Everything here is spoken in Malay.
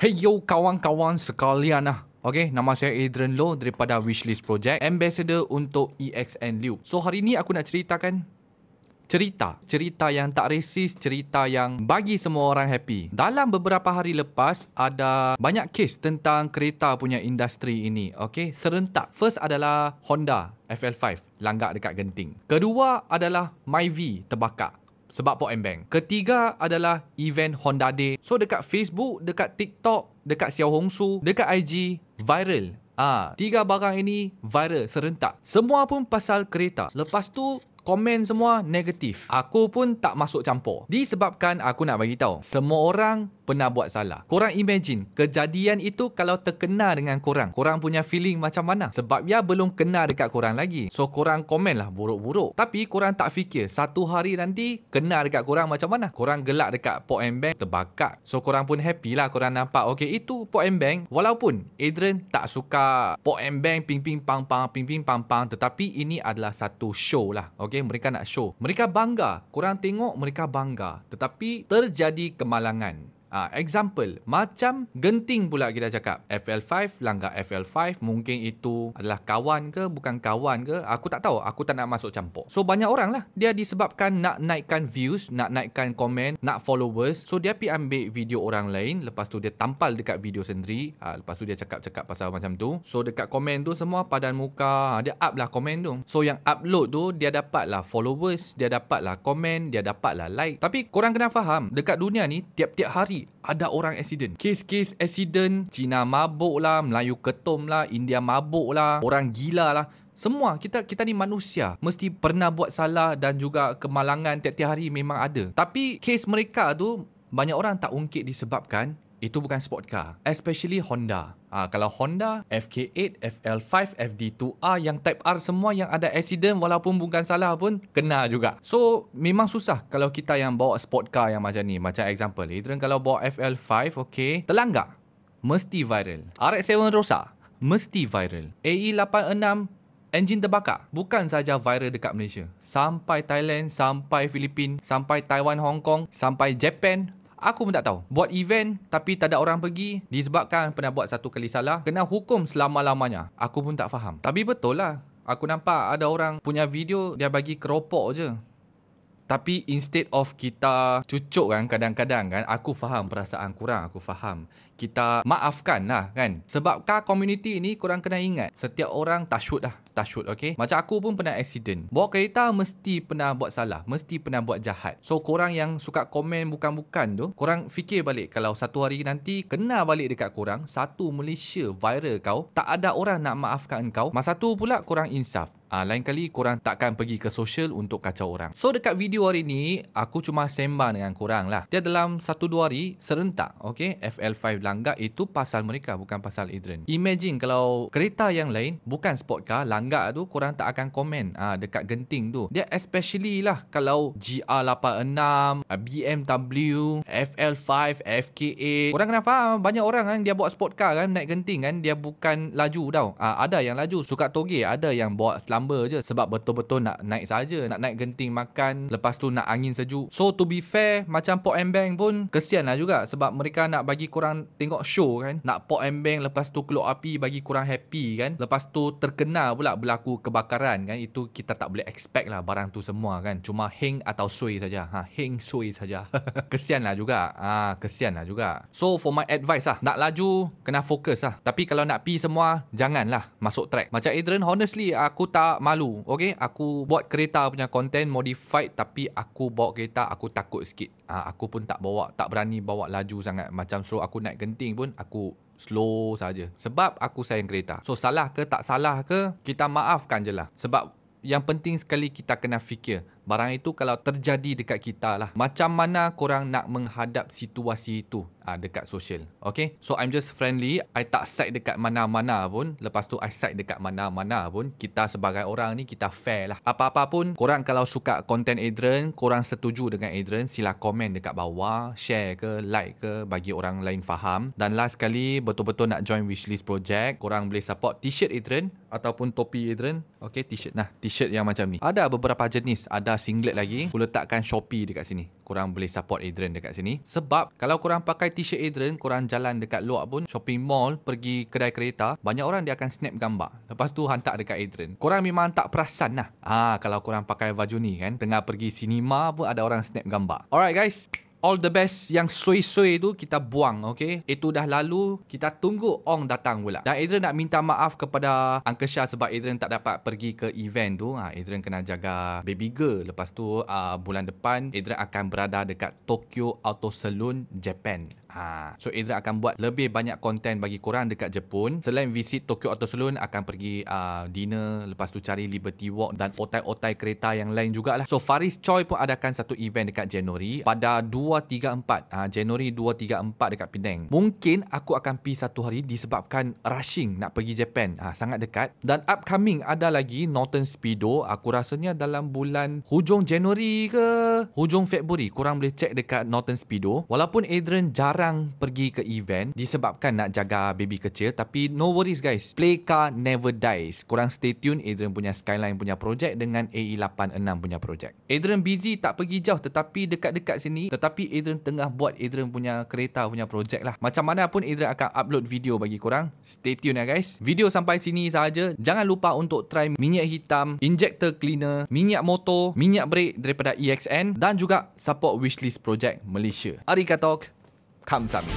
Hey yo kawan-kawan sekalian lah. Okay, nama saya Adrian Loh daripada Wishlist Project, Ambassador untuk EXN Liu. So hari ni aku nak ceritakan cerita yang tak resis, cerita yang bagi semua orang happy. Dalam beberapa hari lepas ada banyak kes tentang kereta punya industri ini. Okay, serentak. First adalah Honda FL5 langgak dekat Genting. Kedua adalah Myvi terbakar sebab Pok Embeng. Ketiga adalah event Honda Day. So dekat Facebook, dekat TikTok, dekat Xiao Hongsu, dekat IG, viral. Tiga barang ini viral serentak. Semua pun pasal kereta. Lepas tu komen semua negatif. Aku pun tak masuk campur. Disebabkan aku nak bagi tahu, semua orang pernah buat salah. Korang imagine kejadian itu kalau terkena dengan korang punya feeling macam mana? Sebab dia belum kena dekat korang lagi. So korang komen lah buruk-buruk. Tapi korang tak fikir satu hari nanti kena dekat korang macam mana? Korang gelak dekat Pok Embeng terbakar. So korang pun happy lah korang nampak. Okay, itu Pok Embeng. Walaupun Adrian tak suka Pok Embeng ping-ping pang-pang, tetapi ini adalah satu show lah. Okay, mereka nak show. Mereka bangga. Korang tengok mereka bangga. Tetapi terjadi kemalangan. Example, macam Genting pula kita cakap. FL5, langgak FL5, mungkin itu adalah kawan ke, bukan kawan ke, aku tak tahu, aku tak nak masuk campur. So banyak orang lah, dia disebabkan nak naikkan views, nak naikkan komen, nak followers. So dia pergi ambil video orang lain, lepas tu dia tampal dekat video sendiri, lepas tu dia cakap-cakap pasal macam tu. So dekat komen tu semua padan muka, dia up lah komen tu. So yang upload tu, dia dapat lah followers, dia dapat lah komen, dia dapat lah like. Tapi korang kena faham, dekat dunia ni, tiap-tiap hari ada orang accident. Kes-kes accident, Cina mabuk lah, Melayu ketum lah, India mabuk lah, orang gila lah. Semua kita ni manusia, mesti pernah buat salah dan juga kemalangan tiap-tiap hari memang ada. Tapi kes mereka tu banyak orang tak ungkit disebabkan itu bukan sport car, especially Honda. Kalau Honda, FK8, FL5, FD2R, yang Type R semua yang ada accident walaupun bukan salah pun kena juga. So memang susah kalau kita yang bawa sport car yang macam ni. Macam example, Adrian kalau bawa FL5, okay, terlanggar, mesti viral. RX-7 rosak, mesti viral. AE86 enjin terbakar, bukan saja viral dekat Malaysia, sampai Thailand, sampai Filipina, sampai Taiwan, Hong Kong, sampai Japan. Aku pun tak tahu. Buat event tapi tak ada orang pergi disebabkan pernah buat satu kali salah, kena hukum selama-lamanya. Aku pun tak faham. Tapi betul lah, aku nampak ada orang punya video dia bagi keropok je. Tapi instead of kita cucuk kan, kadang-kadang kan, aku faham perasaan korang, aku faham. Kita maafkan lah kan. Sebab car community ni korang kena ingat, setiap orang touch wood lah. Touch wood, okay? Macam aku pun pernah accident. Bawa kereta mesti pernah buat salah, mesti pernah buat jahat. So korang yang suka komen bukan-bukan tu, korang fikir balik, kalau satu hari nanti kena balik dekat korang, satu Malaysia viral kau, tak ada orang nak maafkan kau, masa tu pula korang insaf. Lain kali korang takkan pergi ke sosial untuk kacau orang. So dekat video hari ni, aku cuma sembang dengan korang lah. Dia dalam 1-2 hari serentak, okay? FL5 langgak itu pasal mereka, bukan pasal Adrian. Imagine kalau kereta yang lain, bukan sport car, langgak tu korang tak akan komen dekat Genting tu. Dia especially lah kalau GR86, BMW, FL5, FK8. Korang kena faham, banyak orang kan dia bawa sport car kan, naik Genting kan, dia bukan laju tau. Ada yang laju, suka toge, ada yang bawa selamba je sebab betul-betul nak naik saja, nak naik Genting makan, lepas tu nak angin sejuk. So to be fair, macam Pok Embeng pun kesian lah juga sebab mereka nak bagi korang tengok show kan, nak Pok Embeng lepas tu keluar api bagi korang happy kan, lepas tu terkena pula berlaku kebakaran kan. Itu kita tak boleh expect lah barang tu semua kan, cuma heng atau sui saja. Heng sui saja. Kesian lah juga. Kesian lah juga. So for my advice lah, nak laju kena fokus lah, tapi kalau nak pi semua janganlah masuk track. Macam Adrian, honestly aku tak malu, okay? Aku buat kereta punya content modified, tapi aku bawa kereta aku takut sikit. Aku pun tak berani bawa laju sangat. Macam suruh aku naik Genting pun aku slow saja sebab aku sayang kereta. So salah ke tak salah ke, kita maafkan je lah. Sebab yang penting sekali kita kena fikir barang itu kalau terjadi dekat kita lah, macam mana korang nak menghadap situasi itu dekat sosial. Okay, so I'm just friendly, I tak side dekat mana-mana pun, lepas tu I side dekat mana-mana pun. Kita sebagai orang ni kita fair lah. Apa-apa pun korang kalau suka konten Adrian, korang setuju dengan Adrian, sila komen dekat bawah, share ke, like ke, bagi orang lain faham. Dan last sekali, betul-betul nak join Wishlist Project, korang boleh support t-shirt Adrian ataupun topi Adrian. Okay, t-shirt yang macam ni ada beberapa jenis, ada kereta singlet lagi, aku letakkan Shopee dekat sini. Korang boleh support Adrian dekat sini. Sebab kalau korang pakai t-shirt Adrian, korang jalan dekat luar pun, shopping mall, pergi kedai kereta, banyak orang dia akan snap gambar. Lepas tu hantar dekat Adrian. Korang memang tak perasan lah. Kalau korang pakai baju ni kan, tengah pergi cinema pun ada orang snap gambar. Alright guys. All the best yang sui-sui tu kita buang, okay? Itu dah lalu, kita tunggu Ong datang pula. Dan Adrian nak minta maaf kepada Uncle Shah sebab Adrian tak dapat pergi ke event tu. Adrian kena jaga baby girl. Lepas tu bulan depan Adrian akan berada dekat Tokyo Auto Saloon, Japan. So Adrian akan buat lebih banyak konten bagi korang dekat Jepun. Selain visit Tokyo Auto Saloon, akan pergi dinner, lepas tu cari Liberty Walk dan otai-otai kereta yang lain jugalah. So Faris Choi pun adakan satu event dekat Januari pada 2-3-4 Januari 2-3-4 dekat Penang. Mungkin aku akan pergi satu hari disebabkan rushing nak pergi Japan, sangat dekat. Dan upcoming ada lagi Norton Speedo. Aku rasanya dalam bulan hujung Januari ke hujung Februari. Korang boleh check dekat Norton Speedo. Walaupun Adrian jarang pergi ke event disebabkan nak jaga baby kecil, tapi no worries guys, play car never dies. Korang stay tune Adrian punya Skyline punya projek dengan AE86 punya projek. Adrian busy tak pergi jauh, tetapi dekat-dekat sini, tetapi Adrian tengah buat Adrian punya kereta punya projek lah. Macam mana pun Adrian akan upload video bagi korang. Stay tune ya guys. Video sampai sini sahaja. Jangan lupa untuk try minyak hitam, injector cleaner, minyak motor, minyak brake daripada EXN, dan juga support wishlist projek Malaysia. Arigatou. 감사합니다.